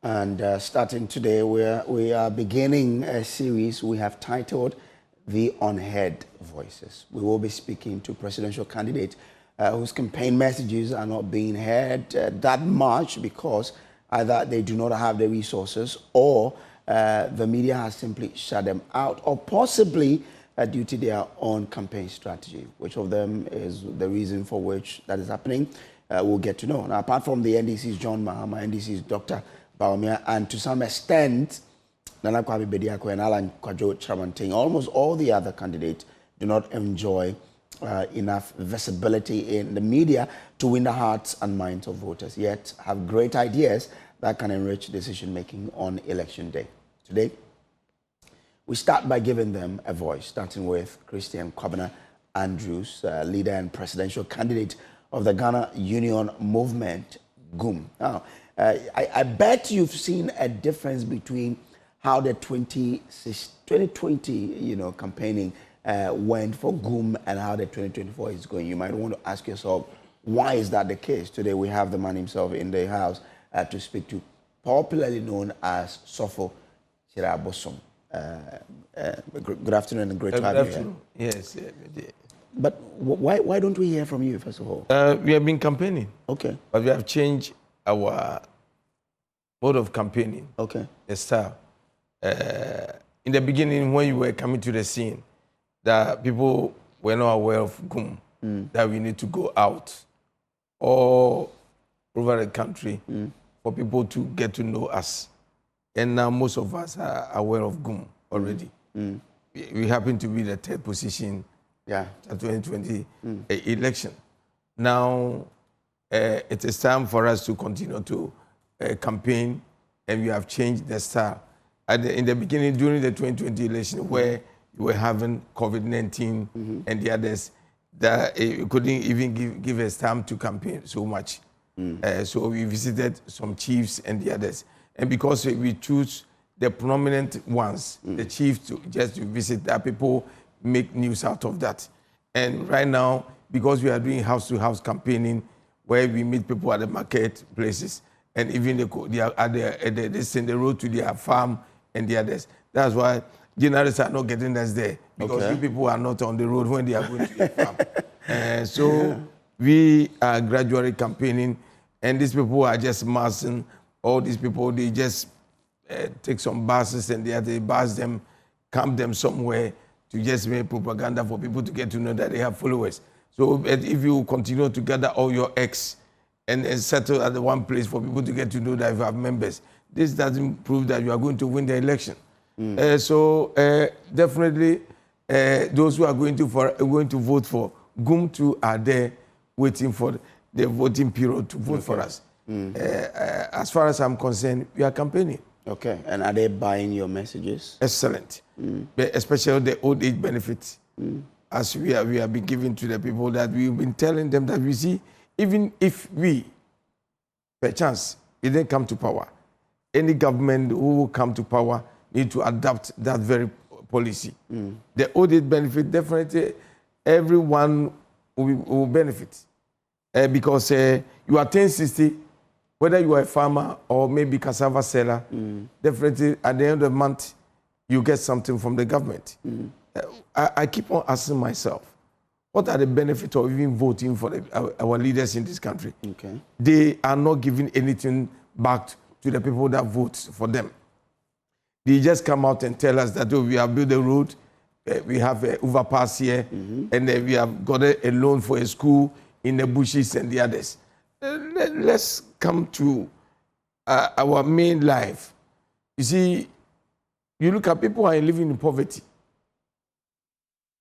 And starting today, we are beginning a series we have titled The Unheard Voices. We will be speaking to presidential candidates whose campaign messages are not being heard that much because either they do not have the resources or the media has simply shut them out, or possibly due to their own campaign strategy. Which of them is the reason for which that is happening? We'll get to know. Now, apart from the NDC's John Mahama, NDC's Dr. Baumia, and to some extent, Nana Kwame Bediako and Alan Kwadwo Chiramantin, almost all the other candidates do not enjoy enough visibility in the media to win the hearts and minds of voters, yet have great ideas that can enrich decision-making on election day. Today, we start by giving them a voice, starting with Christian Kwabena Andrews, leader and presidential candidate of the Ghana Union Movement, GUM. Now, I bet you've seen a difference between how the 2020, campaigning went for GUM and how the 2024 is going. You might want to ask yourself, why is that the case? Today we have the man himself in the house to speak to, popularly known as Sofo Chirabosom. Good afternoon and great to have you here. Yes. But why don't we hear from you, first of all? We have been campaigning. Okay. But we have changed our mode of campaigning. Okay. The style. In the beginning, when you were coming to the scene, that people were not aware of GUM, that we need to go out all over the country for people to get to know us. And now most of us are aware of GUM already. We happen to be the third position the 2020 election. Now, it is time for us to continue to campaign, and we have changed the style. In the beginning, during the 2020 election, where you were having COVID-19 and the others, that you couldn't even give us time to campaign so much. So we visited some chiefs and the others. And because we choose the prominent ones, the chiefs, to visit, that people make news out of that. And right now, because we are doing house-to-house campaigning, where we meet people at the market places, and even they send the road to their farm and the others. That's why journalists are not getting us there, because you people are not on the road when they are going to their farm. So we are gradually campaigning, and these people are just massing. All these people, they just take some buses and they bus them, camp them somewhere to just make propaganda for people to get to know that they have followers. So if you continue to gather all your eggs and settle at the one place for people to get to know that you have members, this doesn't prove that you are going to win the election. So definitely, those who are going to vote for GUM 2 are there waiting for the voting period to vote for us. As far as I'm concerned, we are campaigning. Okay, and are they buying your messages? Excellent. Especially the old age benefits, as we have been giving to the people, that we've been telling them that we see, even if we, perchance, we didn't come to power, any government who will come to power need to adapt that very policy. The old age benefit, definitely everyone will benefit. Because you attain 60, whether you are a farmer or maybe cassava seller, definitely at the end of the month, you get something from the government. I keep on asking myself, what are the benefits of even voting for our leaders in this country? Okay. They are not giving anything back to the people that vote for them. They just come out and tell us that, oh, we have built a road, we have an overpass here, and we have got a loan for a school in the bushes and the others. Let's come to our main life. You see, you look at people who are living in poverty.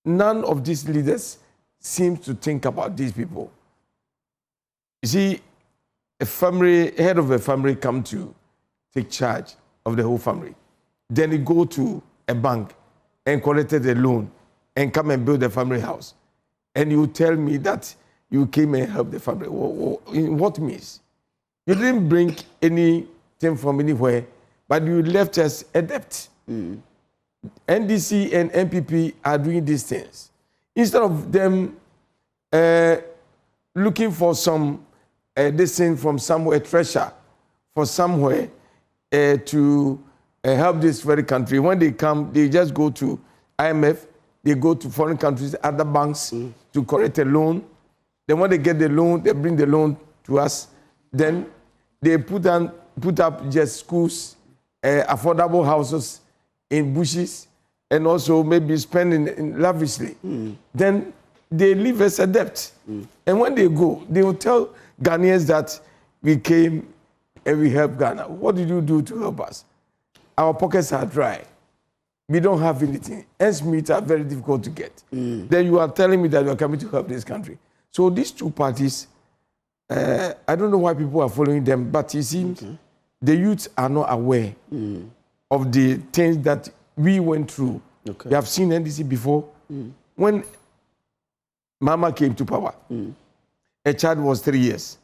None of these leaders seems to think about these people. You see, head of a family come to take charge of the whole family. Then he go to a bank and collected a loan and come and build a family house. And you tell me that you came and helped the family. In what means? You didn't bring anything from anywhere, but you left us a debt. NDC and NPP are doing these things. Instead of them looking for some this thing from somewhere, treasure for somewhere, to help this very country. When they come, they just go to IMF, they go to foreign countries, other banks to collect a loan. Then when they get the loan, they bring the loan to us. Then they put up just schools, affordable houses in bushes, and also maybe spending lavishly. Then they leave us a debt. And when they go, they will tell Ghanaians that we came and we helped Ghana. What did you do to help us? Our pockets are dry. We don't have anything. Ends meet are very difficult to get. Then you are telling me that you are coming to help this country. So these two parties, I don't know why people are following them, but it seems the youths are not aware of the things that we went through. You have seen NDC before. When Mama came to power, a child was 3 years.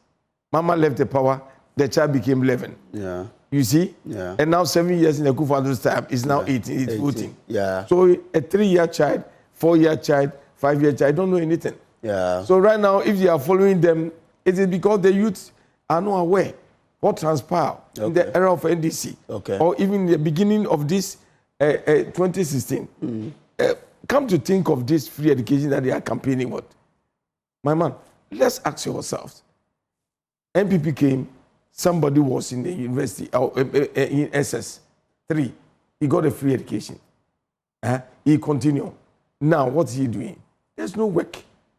Mama left the power, the child became 11. Yeah. You see? Yeah. And now 7 years in the Kufado's time is now 18, it's 14. Yeah. So a 3-year child, 4-year child, 5-year child, don't know anything. Yeah. So right now, if you are following them, it is because the youth are not aware what transpired in the era of NDC. Or even in the beginning of this 2016. Come to think of this free education that they are campaigning with. My man, let's ask yourselves. NPP came, somebody was in the university, in SS3. He got a free education. He continued. Now, what's he doing? There's no work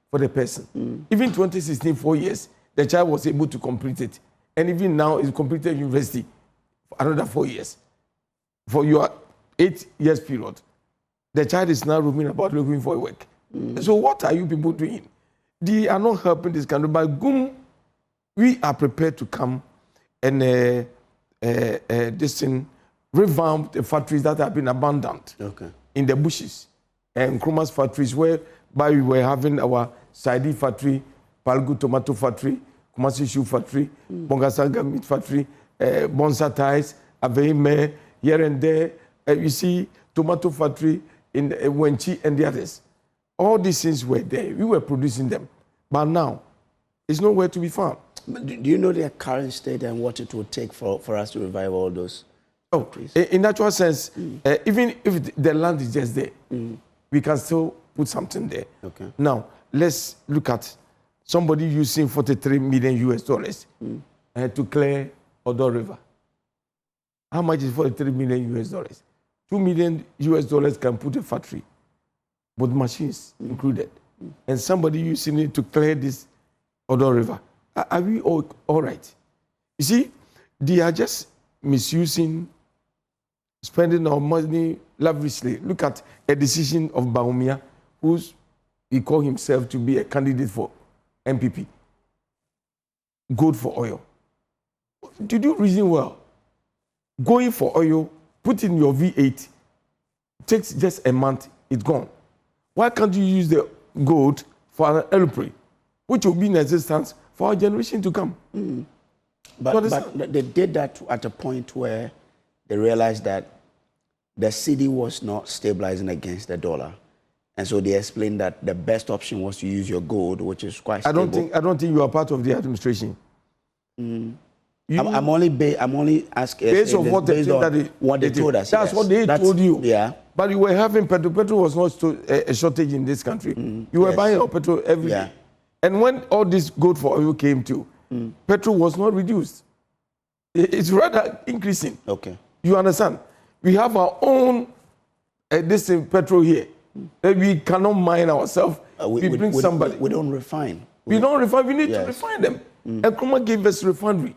for the person. Even 2016, 4 years, the child was able to complete it. And even now, he's completed university for another 4 years. For your 8 years period, the child is now roaming about looking for work. So what are you people doing? They are not helping this country. But we are prepared to come and revamp the factories that have been abandoned in the bushes. And Nkrumah's factories, whereby we were having our Saidi factory, Palgu tomato factory, Kumasi shoe factory, Bongasanga meat factory, Bonsa ties, Aveime, here and there. You see, tomato factory in Wenchi and the others. All these things were there. We were producing them. But now, it's nowhere to be found. But do you know their current state and what it would take for us to revive all those? Oh, in natural sense, even if the land is just there, we can still put something there. Now, let's look at somebody using $43 million to clear Odo River. How much is $43 million? $2 million can put a factory, with machines included, and somebody using it to clear this Odo River. Are we all right? You see, they are just misusing, spending our money lavishly. Look at a decision of Baumia, he called himself to be a candidate for MPP. Good for oil. Did you reason well? Going for oil, put in your V8, takes just a month, it's gone. Why can't you use the gold for an aeroplane, which will be in existence for our generation to come? But they did that at a point where they realized that the cedi was not stabilizing against the dollar. And so they explained that the best option was to use your gold, which is quite stable. I don't think you are part of the administration. I'm only asking based on what they told us. That's what they told you. Yeah. But you were having petrol. Petrol was not a shortage in this country. You were buying your petrol every day. And when all this gold for oil came to, petrol was not reduced. It's rather increasing. You understand? We have our own petrol here. We cannot mine ourselves. We bring somebody. We don't refine. We don't refine. We need to refine them. And Nkrumah gave us refinery.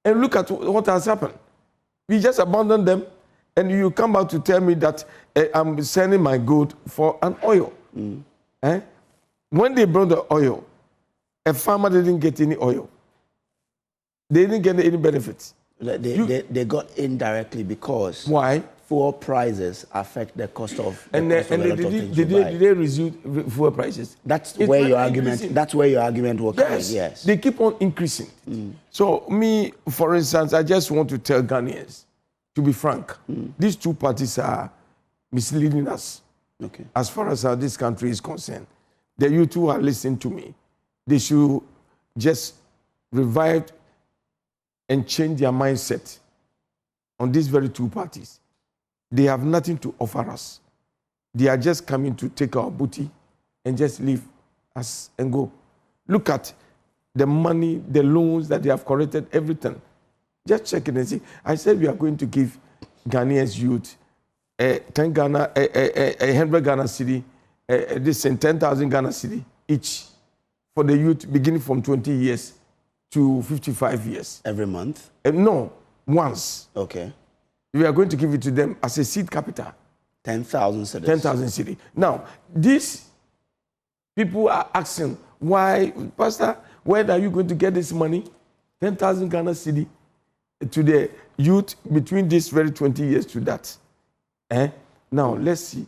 And look at what has happened. We just abandoned them, and you come back to tell me that I'm sending my gold for an oil. When they brought the oil, a farmer didn't get any oil. They didn't get any benefits. They got indirectly because why? Fuel prices affect the cost of did they resume fuel prices? That's where your argument. That's where your argument will come. Yes, they keep on increasing. So me, for instance, I just want to tell Ghanaians, to be frank, these two parties are misleading us. As far as this country is concerned, the youth who are listening to me, they should just revive and change their mindset on these very two parties. They have nothing to offer us. They are just coming to take our booty and just leave us and go. Look at the money, the loans that they have collected, everything. Just check it and see. I said we are going to give Ghanaians youth 100 Ghana cedi, this 10,000 Ghana cedi each for the youth beginning from 20 years to 55 years. Every month? No, once. Okay. We are going to give it to them as a seed capital. 10,000 cedis. 10,000 cedi. Now, these people are asking, why, Pastor, where are you going to get this money? 10,000 Ghana cedi to the youth between this very 20 years to that. Now, let's see.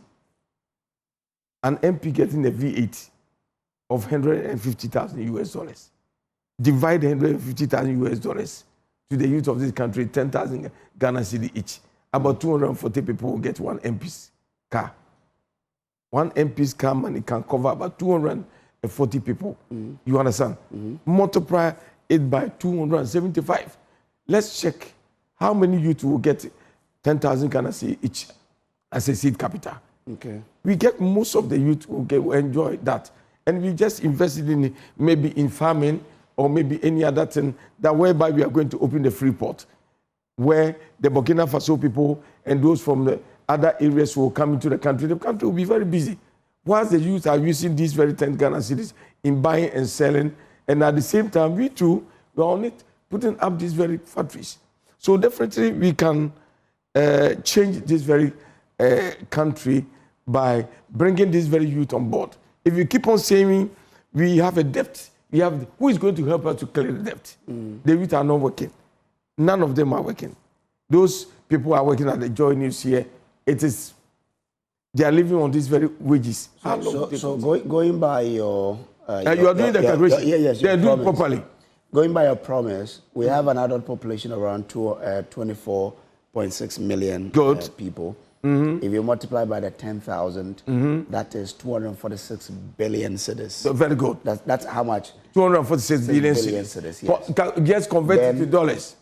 An MP getting a V8 of 150,000 US dollars. Divide 150,000 US dollars to the youth of this country, 10,000 Ghana cedi each. About 240 people will get one MP's car. One MP's car money can cover about 240 people. You understand? Multiply it by 275. Let's check how many youth will get 10,000 Ghana cedi each as a seed capital. Okay. We get most of the youth will enjoy that. And we just invested in maybe in farming or maybe any other thing that whereby we are going to open the free port where the Burkina Faso people and those from the other areas will come into the country will be very busy. Whilst the youth are using these very 10 Ghana cedis in buying and selling, and at the same time, we too, we are on it, putting up these very factories. So definitely we can change this very country by bringing this very youth on board. If you keep on saying we have a debt, who is going to help us to clear the debt? The youth are not working. None of them are working. Those people are working at the Joy News here. They are living on these very wages. So going by your... you are doing the calculation. Yes, they are doing it properly. Going by your promise, we have an adult population around 24.6 million people. If you multiply by the 10,000, that is 246 billion cedis. So very good. That's how much? 246 billion cedis. Yes. Just convert it to dollars.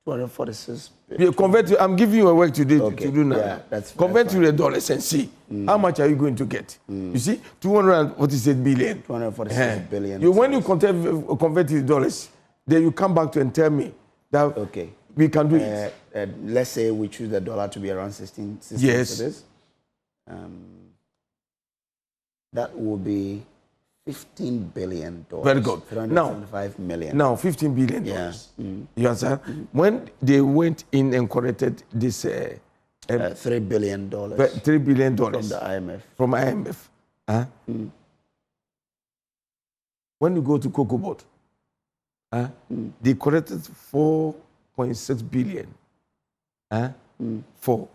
246 billion. I'm giving you a work to do now. Yeah, convert to the dollars and see how much are you going to get. You see, 246 billion. 246 billion. When you convert to the dollars, then you come back to and tell me that we can do it. Let's say we choose the dollar to be around 16 yes. cedis. That will be $15 billion. Very good. 375 million. Now, $15 billion. Yeah. You understand? When they went in and collected this $3 billion. $3 billion from the IMF. From IMF. When you go to Cocoa Board, they collected $4.6 billion for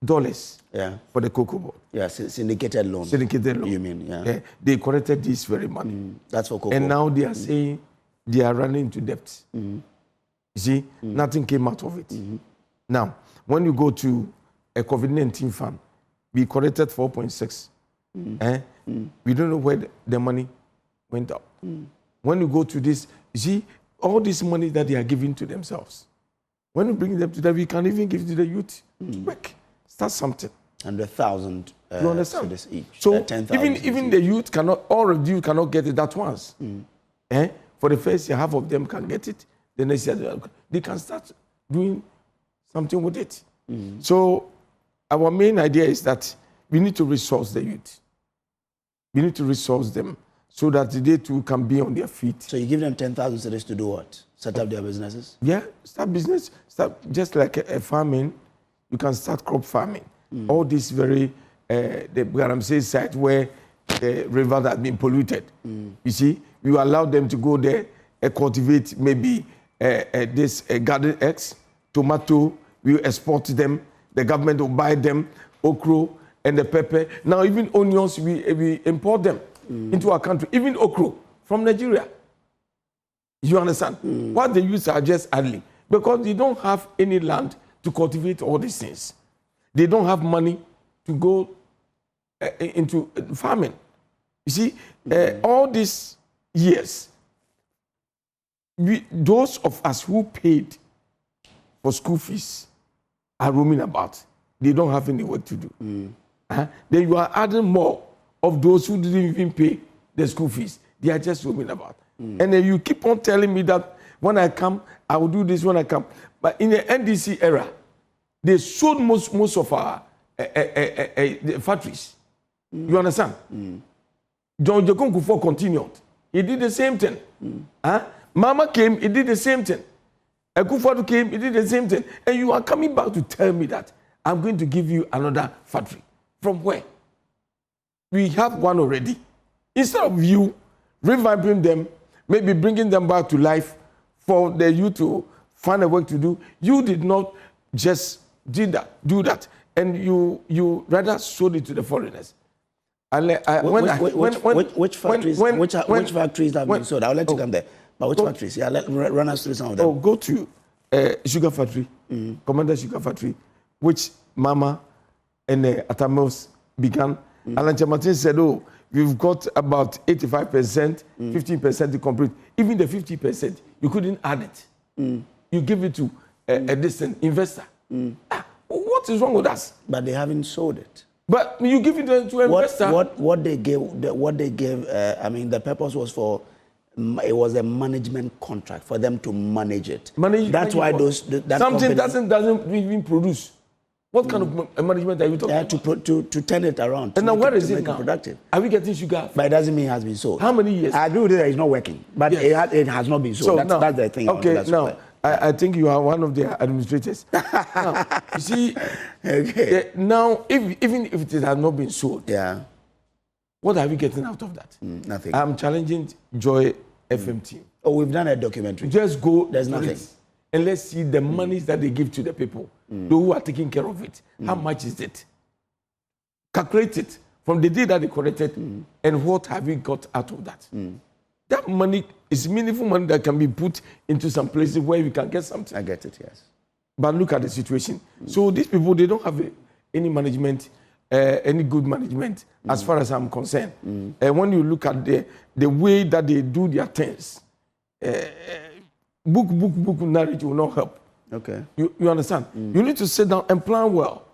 dollars for the Cocoa Board. Yeah, syndicated loan. Syndicated loan. You mean, yeah. They collected this very money. That's for Cocoa. And now they are saying they are running into debt. You see, nothing came out of it. Now, when you go to a COVID-19 fund, we collected 4.6. We don't know where the money went up. When you go to this, you see, all this money that they are giving to themselves, when we bring them to that, we can even give to the youth. Work. Start something. 100,000 you understand? each. So even the youth cannot, all of you cannot get it at once. For the first year, half of them can get it. The next year, they can start doing something with it. So our main idea is that we need to resource the youth. We need to resource them so that they too can be on their feet. So you give them 10,000 cedis to do what? Set up their businesses? Yeah, start business. Start just like a farming. You can start crop farming. All this very, the Garamsey site where the river has been polluted. You see, you allow them to go there and cultivate maybe this garden eggs, tomato. We export them. The government will buy them, okra and the pepper. Now even onions, we import them into our country. Even okra from Nigeria. You understand? What they use are just idling because they don't have any land to cultivate all these things. They don't have money to go into farming. You see, all these years, those of us who paid for school fees, are roaming about. They don't have any work to do. Then you are adding more of those who didn't even pay the school fees. They are just roaming about. And then you keep on telling me that when I come, I will do this when I come. But in the NDC era, they sold most of our factories. You understand? John Jokon Kufuor continued. He did the same thing. Mama came, he did the same thing. Kufuor came, he did the same thing. And you are coming back to tell me that I'm going to give you another factory. From where? We have one already. Instead of you revamping them, maybe bringing them back to life for the youth to find a work to do, you did not just do that. And you rather sold it to the foreigners. Which factories have been sold? I'll let you come there. But which factories? Yeah, run us through some of them. Oh, go to sugar factory, Commander Sugar Factory, which Mama and Atamos began. Alan Chamatin said, oh, we've got about 85%, 15% to complete. Even the 50%, you couldn't add it. You give it to a distant investor. What is wrong with us? But they haven't sold it. But you give it to an investor. What they gave, I mean, the purpose was for, it was a management contract for them to manage it. That's why that something doesn't even produce. What kind of management are you talking about? To turn it around. And now where is it now? Productive. Are we getting sugar? But it doesn't mean it has been sold. How many years? I agree with it that it's not working, but yes. it has not been sold. That's the thing. Okay, now I think you are one of the administrators. Now, you see, okay. Now even if it has not been sold, what are we getting out of that? Nothing. I'm challenging Joy FM team. Oh, we've done a documentary. Just go. There's nothing. And let's see the monies that they give to the people, those who are taking care of it. How much is it? Calculate it from the day that they collected, and what have we got out of that? That money is meaningful money that can be put into some places where we can get something. I get it, yes. But look at the situation. So these people, they don't have any management, any good management, as far as I'm concerned. And when you look at the way that they do their things, book knowledge will not help. Okay. You understand? You need to sit down and plan well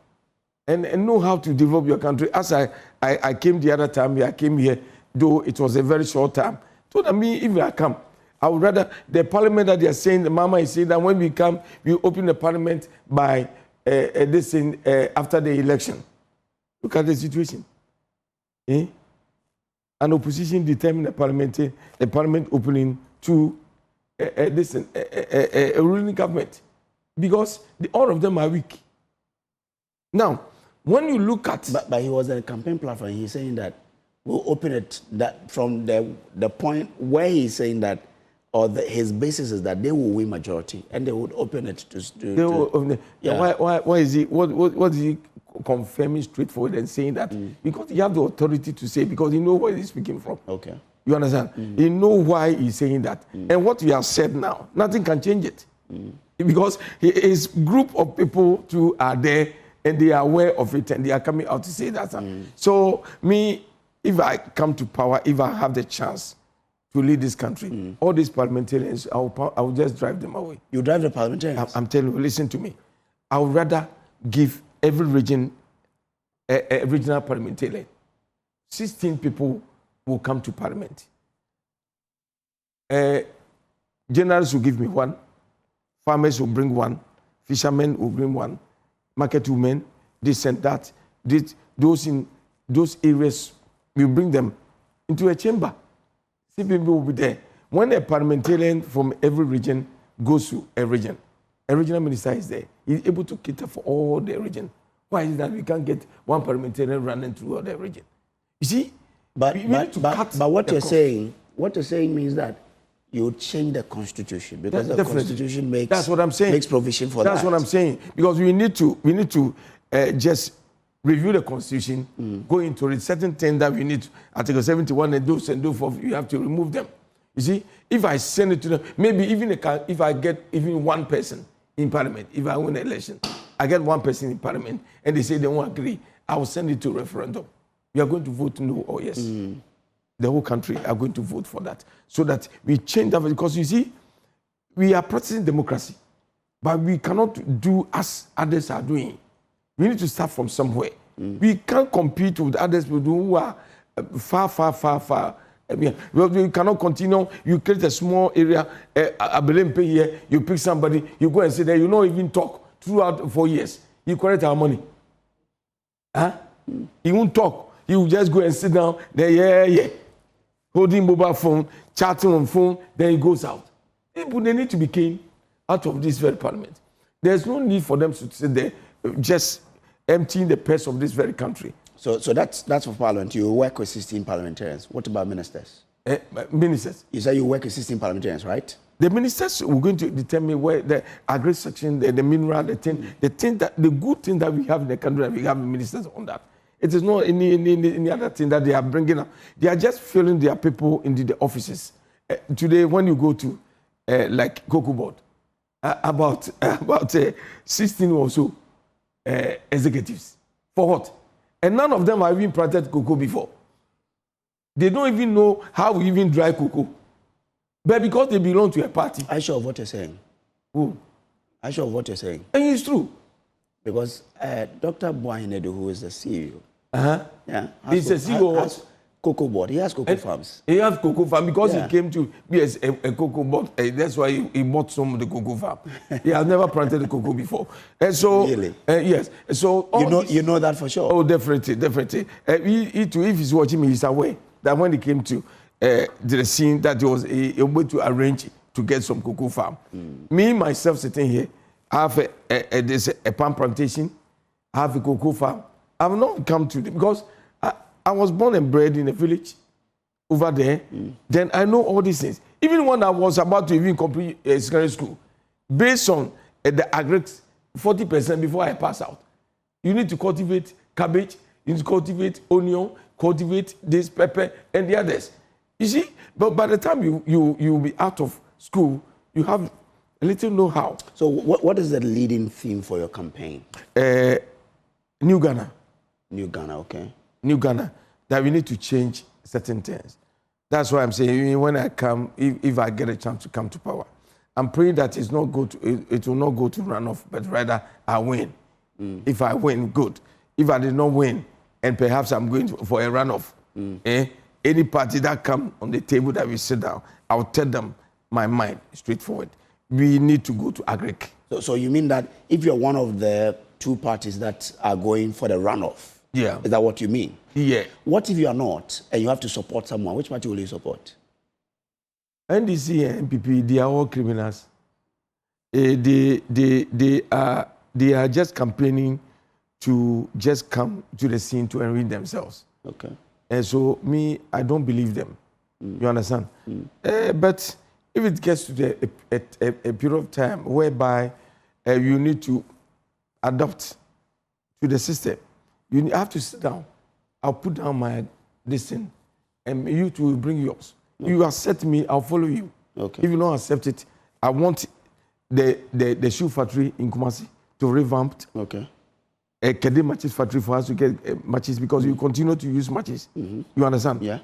and know how to develop your country. As I came the other time, I came here, though it was a very short time. Told me, if I come, I would rather the parliament that they are saying, the Mama is saying that when we come, we open the parliament by after the election. Look at the situation. An opposition determined the parliament opening to a ruling government, because all of them are weak. Now, when you look at... But he was a campaign platform. He's saying that we'll open it that from the point where he's saying that, or his basis is that they will win majority and they would open it Why is he? What is he confirming straightforward and saying that? Because he has the authority to say, because he knows where he's speaking from. Okay. You understand? He knows why he's saying that. And what we have said now, nothing can change it. Because his group of people too are there and they are aware of it and they are coming out to say that. So me, if I come to power, if I have the chance to lead this country, all these parliamentarians, I will just drive them away. You drive the parliamentarians? I'm telling you, listen to me. I would rather give every region a regional parliamentarian. 16 people will come to parliament. Generals will give me one. Farmers will bring one. Fishermen will bring one. Market women, this and that. Those in those areas, we bring them into a chamber. See, people will be there. When a parliamentarian from every region goes to a regional minister is there. He's able to cater for all the region. Why is it that we can't get one parliamentarian running through all the region? You see? But what you're saying means that you change the constitution, because the constitution makes provision for that. That's what I'm saying. Because we need to just review the constitution, go into it. Certain things that we need, Article 71 and those forth, you have to remove them. You see, if I send it to them, maybe even if I get even one person in parliament, if I win an election, I get one person in parliament and they say they won't agree, I will send it to referendum. You are going to vote no or yes. The whole country are going to vote for that. So that we change that, because you see, we are practicing democracy. but we cannot do as others are doing. We need to start from somewhere. We can't compete with others who are far. You cannot continue. You create a small area, a Belempe here, you pick somebody, you go and sit there, you don't even talk throughout 4 years. You collect our money. Huh? You won't talk. You just go and sit down there, holding mobile phone, chatting on phone, then he goes out. People, they need to be came out of this very parliament. There's no need for them to sit there just emptying the purse of this very country. So that's for parliament. You work with 16 parliamentarians. What about ministers? Ministers. You say you work with 16 parliamentarians, right? The ministers were going to determine where the agri section, the mineral, the good thing that we have in the country, and we have ministers on that. It is not any other thing that they are bringing up. They are just filling their people into the offices. Today, when you go to like Cocoa Board, about 16 or so executives. For what? And none of them have even planted cocoa before. They don't even know how we even dry cocoa. But because they belong to a party. Are you sure of what you're saying? Who? Are you sure of what you're saying? And it's true. Because Dr. Boahinedu, who is the CEO, yeah, he's the CEO of Cocoa Board. He has cocoa farms. He has cocoa farm because he came to be a cocoa board. That's why he bought some of the cocoa farm. He has never planted the cocoa before. And so, really? Yes. So you know that for sure. Oh, definitely. He too, if he's watching me, he's aware that when he came to the scene, that he was a way to arrange to get some cocoa farm. Me myself sitting here, I have a palm plantation. I have a cocoa farm. I have not come to because I was born and bred in a village over there. Then I know all these things. Even when I was about to even complete secondary school, based on the agrics, 40% before I pass out, you need to cultivate cabbage, you need to cultivate onion, cultivate this pepper and the others. You see, but by the time you'll be out of school, you have a little know-how. So what is the leading theme for your campaign? New Ghana. New Ghana, okay. New Ghana, that we need to change certain things. That's why I'm saying when I come, if I get a chance to come to power, I'm praying that it will not go to runoff, but rather I win. If I win, good. If I did not win, and perhaps I'm going for a runoff, any party that come on the table that we sit down, I'll tell them my mind straightforward. We need to go to agric. So you mean that if you're one of the two parties that are going for the runoff, yeah. Is that what you mean? Yeah. What if you are not and you have to support someone? Which party will you support? NDC and NPP, they are all criminals. They are just campaigning to just come to the scene to enrich themselves. Okay. And so I don't believe them. You understand? But if it gets to a period of time whereby you need to adapt to the system, you have to sit down. I'll put down this thing, and you two will bring yours. Okay. You accept me, I'll follow you. Okay. If you don't accept it, I want the shoe factory in Kumasi to revamp. Okay. A Kede matches factory for us to get matches because you continue to use matches. You understand? Yeah.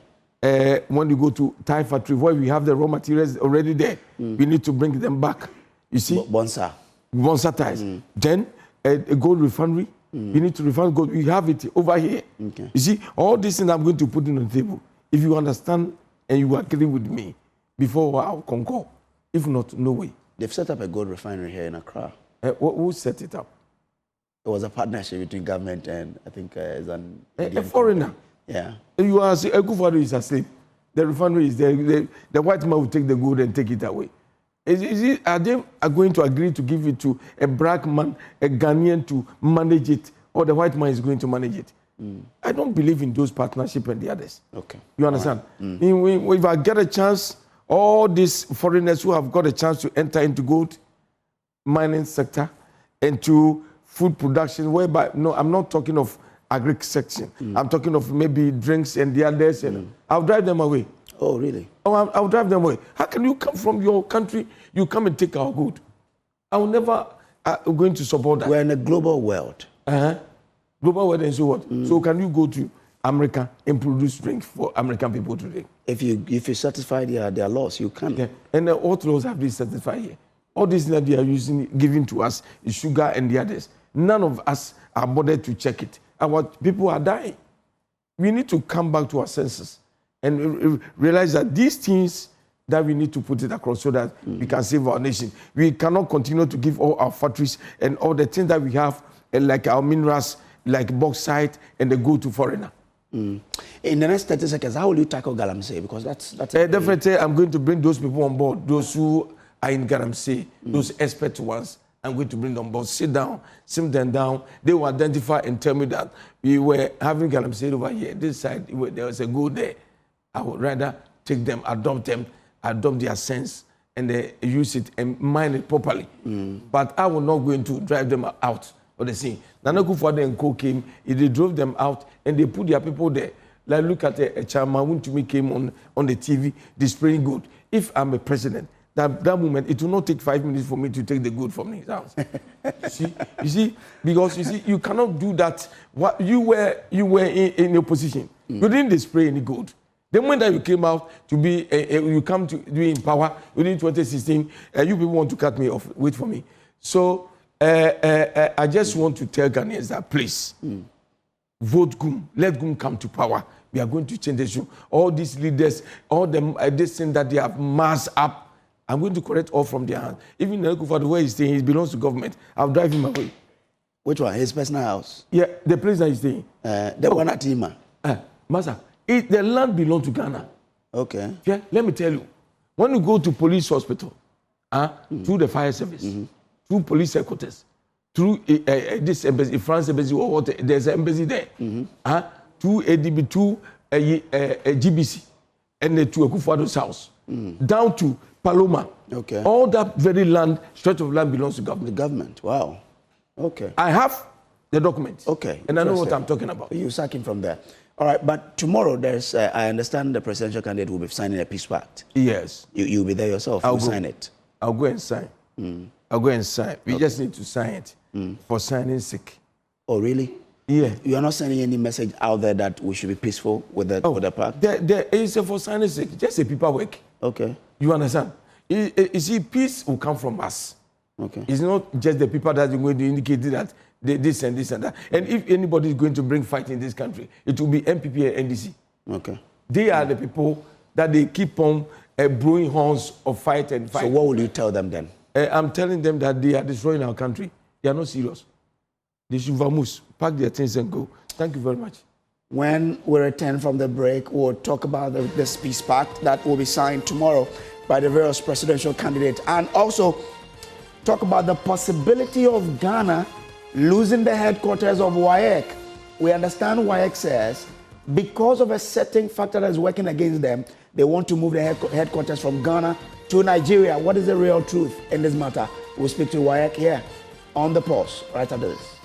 When you go to Thai factory where we have the raw materials already there, we need to bring them back. You see? Bonsa ties. Then a gold refinery. You need to refine gold. We have it over here. Okay. You see, all these things I'm going to put on the table. If you understand and you agree with me, before I'll concur. If not, no way. They've set up a gold refinery here in Accra. Who set it up? It was a partnership between government and I think it's a foreigner. Company. Yeah. You are Akufo-Addo is asleep. The refinery is there. The white man will take the gold and take it away. Are they going to agree to give it to a black man, a Ghanaian to manage it, or the white man is going to manage it? I don't believe in those partnerships and the others. Okay. You understand? If I get a chance, all these foreigners who have got a chance to enter into gold mining sector, into food production, whereby, no, I'm not talking of agric section. I'm talking of maybe drinks and the others. And I'll drive them away. Oh, really? Oh, I'll drive them away. How can you come from your country, you come and take our good? I will never going to support that. We're in a global world. Global world and so what? So can you go to America and produce drinks for American people to drink? If you satisfy their laws, you can. Yeah. And what laws have they certified here? All these things that they are giving to us, is sugar and the others. None of us are bothered to check it. Our people are dying. We need to come back to our senses and realize that these things that we need to put it across so that we can save our nation. We cannot continue to give all our factories and all the things that we have, like our minerals, like bauxite, and they go to foreigner. In the next 30 seconds, how will you tackle Galamsey? Because that's definitely, I'm going to bring those people on board, those who are in Galamsey, those expert ones. I'm going to bring them on board. Sit them down. They will identify and tell me that we were having Galamsey over here. This side, there was a gold there. I would rather take them, adopt their sense, and they use it and mine it properly. But I will not going to drive them out of the scene. Nana Akufo-Addo and Co came, they drove them out, and they put their people there. Like, look at a Chama Wuntumi came on the TV, displaying good. If I'm a president, that moment, it will not take 5 minutes for me to take the good from his house. you see, because you cannot do that. What you were in your position. You didn't display any good. The moment that you came out to be, you come to be in power within 2016, you people want to cut me off. Wait for me. So I just want to tell Ghanaians that please vote GUM. Let GUM come to power. We are going to change the issue. All these leaders, all them, this thing that they have massed up, I'm going to correct all from their hands. Even Akufo-Addo, where he's staying, he belongs to government. I'll drive him away. Which one? His personal house? Yeah, the place that he's staying. The one at Ima. Master, the land belongs to Ghana. Okay. Yeah, let me tell you. When you go to police hospital, through the fire service, through police headquarters, through this embassy, France embassy, or what, there's an embassy there, through ADB, to GBC, and to Akufo-Addo's house, down to Paloma. Okay. All that very land, stretch of land belongs to government. The government. Wow. Okay. I have the documents. Okay. And I know what I'm talking about. You sack him from there. All right, but tomorrow there's, I understand the presidential candidate will be signing a peace pact. Yes. You'll be there yourself. You'll sign it. I'll go and sign. I'll go and sign. We just need to sign it for signing sake. Oh, really? Yeah. You are not sending any message out there that we should be peaceful with the pact? There is a for signing sake, just a paperwork. Okay. You understand? You see, peace will come from us. Okay. It's not just the people that are going to indicate that this and this and that. And if anybody is going to bring fight in this country, it will be MPP and NDC. Okay. They are the people that they keep on blowing horns of fight and fight. So what will you tell them then? I'm telling them that they are destroying our country. They are not serious. They should vamoose, pack their things and go. Thank you very much. When we return from the break, we'll talk about this peace pact that will be signed tomorrow by the various presidential candidates, and also talk about the possibility of Ghana losing the headquarters of WAEC. We understand WAEC says because of a certain factor that is working against them, they want to move the headquarters from Ghana to Nigeria. What is the real truth in this matter? We'll speak to WAEC here on The Pulse right after this.